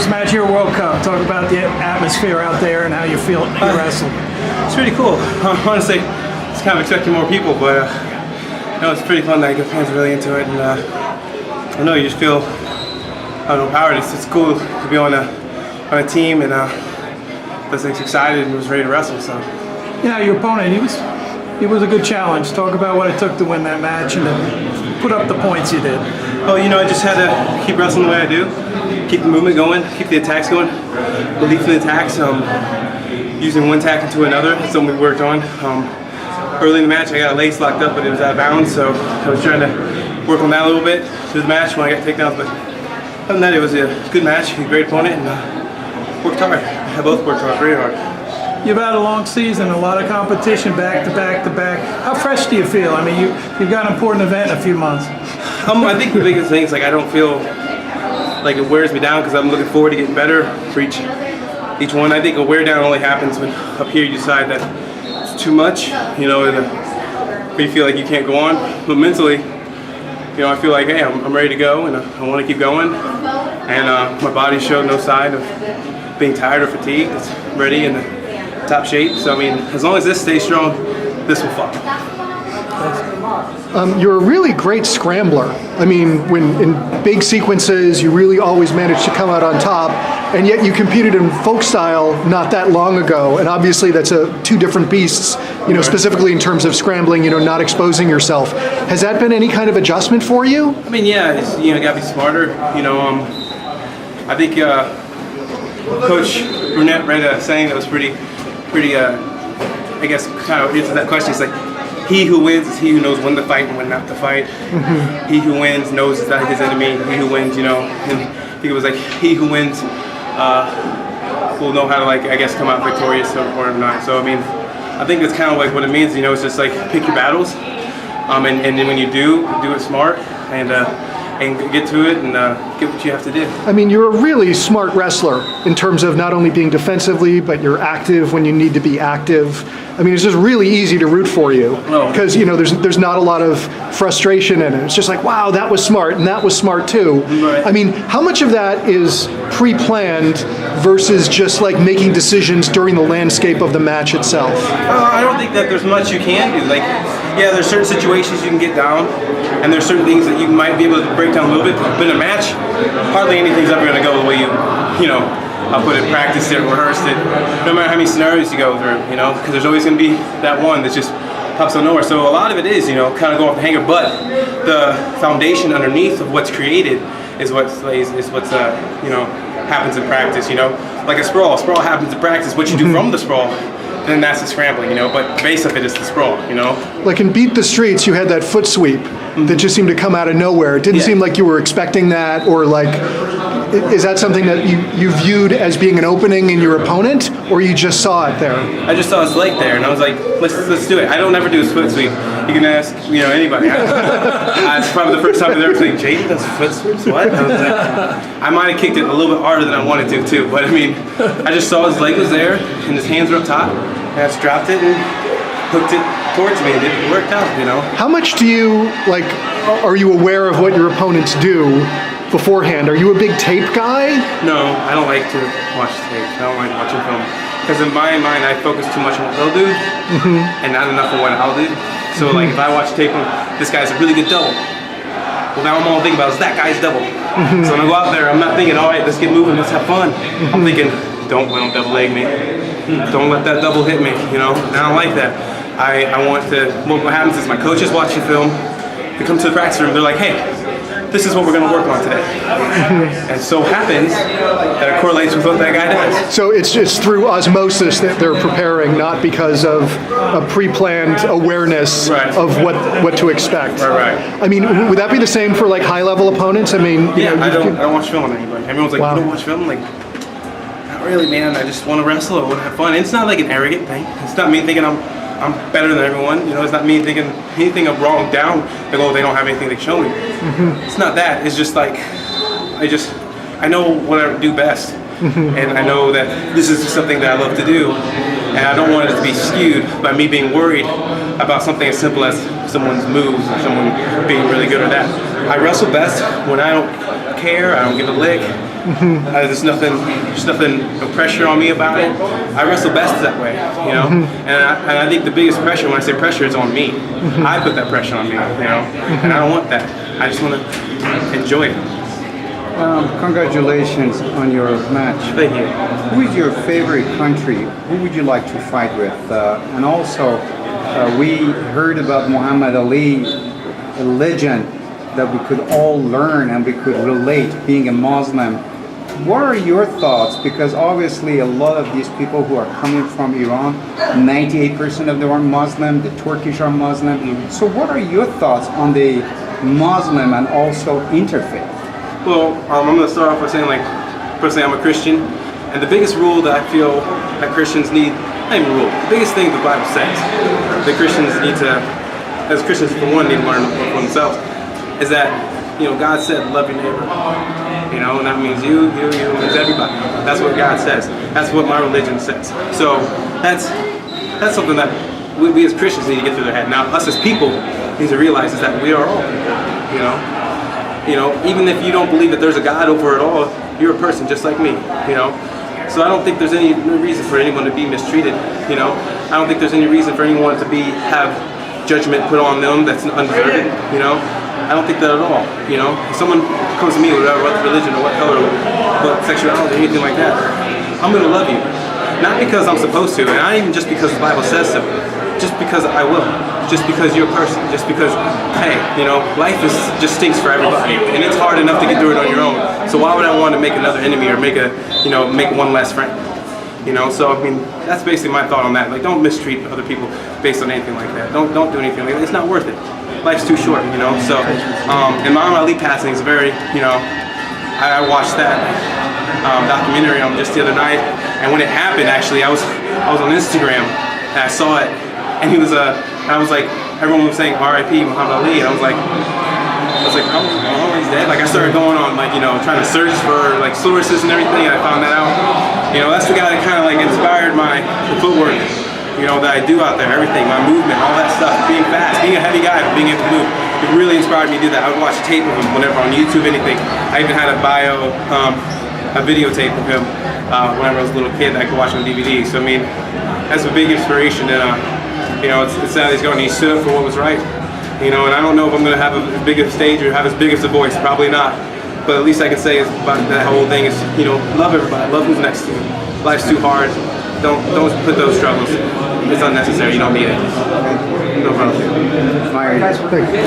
first match here at World Cup. Talk about the atmosphere out there and how you feel you wrestle. It's pretty cool. Honestly, it's kind of expecting more people, but it's pretty fun that the fans are really into it, and I know you just feel empowered. It's cool to be on a team and that's excited and was ready to wrestle. So. Your opponent, he was a good challenge. Talk about what it took to win that match and to put up the points you did. Oh, I just had to keep wrestling the way I do, keep the movement going, keep the attacks going, relief in the attacks, using one tack into another. That's something we worked on. Early in the match, I got a lace locked up, but it was out of bounds, so I was trying to work on that a little bit through the match when I got takedowns. But other than that, it was a good match, a great opponent, and worked hard. I both worked hard, very hard. You've had a long season, a lot of competition, back to back to back. How fresh do you feel? I mean, you've got an important event in a few months. I think the biggest thing is I don't feel like it wears me down because I'm looking forward to getting better for each one. I think a wear down only happens when up here you decide that it's too much, where you feel like you can't go on. But mentally, I feel like, hey, I'm ready to go and I want to keep going. And my body showed no sign of being tired or fatigued. It's ready and top shape. So, as long as this stays strong, this will fall. You're a really great scrambler. When in big sequences, you really always manage to come out on top, and yet you competed in folk style not that long ago, and obviously that's two different beasts, specifically in terms of scrambling, not exposing yourself. Has that been any kind of adjustment for you? Yeah, you gotta be smarter. I think Coach Brunette read a saying that was pretty, I guess, kind of answers that question. It's like, he who wins is he who knows when to fight and when not to fight. Mm-hmm. He who wins knows it's not his enemy. He who wins, and I think it was like, he who wins will know how to, come out victorious or not. So, I think that's kind of like what it means, it's just like, pick your battles. And then when you do it smart and get to it and get what you have to do. You're a really smart wrestler in terms of not only being defensively, but you're active when you need to be active. It's just really easy to root for you because there's not a lot of frustration in it. It's just like, wow, that was smart and that was smart too. Right. How much of that is pre-planned versus just like making decisions during the landscape of the match itself? I don't think that there's much you can do. There's certain situations you can get down, and there's certain things that you might be able to break down a little bit. But in a match, hardly anything's ever going to go the way I'll put it, practiced it, rehearsed it, no matter how many scenarios you go through, because there's always going to be that one that just pops out of nowhere. So a lot of it is, kind of go off the hanger, but the foundation underneath of what's created is what's happens in practice, like a sprawl. Sprawl happens in practice. What you do from the sprawl, then that's the scrambling, but base of it is the sprawl, Like in Beat the Streets, you had that foot sweep that just seemed to come out of nowhere. It didn't seem like you were expecting that, or is that something that you viewed as being an opening in your opponent, or you just saw it there? I just saw his leg there, and I was like, let's do it. I don't ever do a foot sweep. You can ask, anybody. It's probably the first time I've ever seen Jaden does foot sweeps. What? I was like, I might have kicked it a little bit harder than I wanted to too, but I just saw his leg was there, and his hands were up top, and I just dropped it and hooked it towards me, and it worked out. How much do you are you aware of what your opponents do beforehand? Are you a big tape guy? No, I don't like to watch tape. I don't like watching film. Because in my mind, I focus too much on what they'll do and not enough on what I'll do. So if I watch tape on, this guy's a really good double. Well, now I'm all thinking about is that guy's double. So when I go out there, I'm not thinking, all right, let's get moving, let's have fun. I'm thinking, don't double leg me. Don't let that double hit me, I don't like that. I want to, what happens is my coaches watch the film, they come to the practice room, they're like, hey, this is what we're going to work on today. And so happens that it correlates with what that guy does. So it's just through osmosis that they're preparing, not because of a pre-planned awareness of what to expect. Right. Would that be the same for high-level opponents? I don't watch film on anybody. Everyone's like, wow. You don't watch film? I'm like, not really, man. I just want to wrestle. I want to have fun. It's not like an arrogant thing. It's not me thinking I'm better than everyone. It's not me thinking anything I'm wrong down. They don't have anything to show me. It's not that. It's just like, I know what I do best. And I know that this is something that I love to do. And I don't want it to be skewed by me being worried about something as simple as someone's moves or someone being really good at that. I wrestle best when I don't care, I don't give a lick. There's nothing, no pressure on me about it. I wrestle best that way, you know. And I think the biggest pressure, when I say pressure, is on me. I put that pressure on me, you know, and I don't want that. I just want to enjoy it. Congratulations on your match. Thank you. Who is your favorite country? Who would you like to fight with? And also, we heard about Muhammad Ali, a legend that we could all learn and we could relate, being a Muslim. What are your thoughts? Because obviously a lot of these people who are coming from Iran, 98% of them are Muslim, the Turkish are Muslim. So what are your thoughts on the Muslim and also interfaith? Well, I'm going to start off by saying, like, personally, I'm a Christian, and the biggest rule that I feel that Christians need, not even rule, the biggest thing the Bible says that Christians need to, as Christians for one, need to learn for themselves, is that, you know, God said, love your neighbor, you know, and that means you, means everybody. That's what God says. That's what my religion says. So that's something that we as Christians need to get through their head. Now, us as people need to realize is that we are all people, you know. You know, even if you don't believe that there's a God over it all, you're a person just like me, you know. So I don't think there's any reason for anyone to be mistreated, you know. I don't think there's any reason for anyone to have judgment put on them that's undeserved, you know. I don't think that at all, you know. If someone comes to me, whatever, what religion or what color, what sexuality or anything like that, I'm going to love you. Not because I'm supposed to, and not even just because the Bible says so, just because I will. Just because you're a person, just because, hey, you know, life just stinks for everybody, and it's hard enough to get through it on your own. So why would I want to make another enemy or make one less friend? You know, so I mean, that's basically my thought on that. Like, don't mistreat other people based on anything like that. Don't do anything like that. It's not worth it. Life's too short, you know. So, and Muhammad Ali passing is very, you know, I watched that documentary on just the other night, and when it happened, actually, I was on Instagram and I saw it, and he was I was like, everyone was saying R.I.P. Muhammad Ali, and I was like, oh, he's dead. Like, I started going on, like, you know, trying to search for like sources and everything. And I found that out. You know, that's the guy that kind of like inspired the footwork, you know, that I do out there. Everything, my movement, all that stuff. Being fast, being a heavy guy, but being able to move. It really inspired me to do that. I would watch tape of him whenever on YouTube, anything. I even had a videotape of him whenever I was a little kid. I could watch on DVD. So I mean, that's a big inspiration. And you know, it's sad he's gone. He stood up for what was right. You know, and I don't know if I'm going to have as big of a stage or have as big of a voice. Probably not. But at least I can say is about that whole thing is, you know, love everybody. Love who's next to you. Life's too hard. Don't put those struggles. It's unnecessary. You don't need it. No problem. My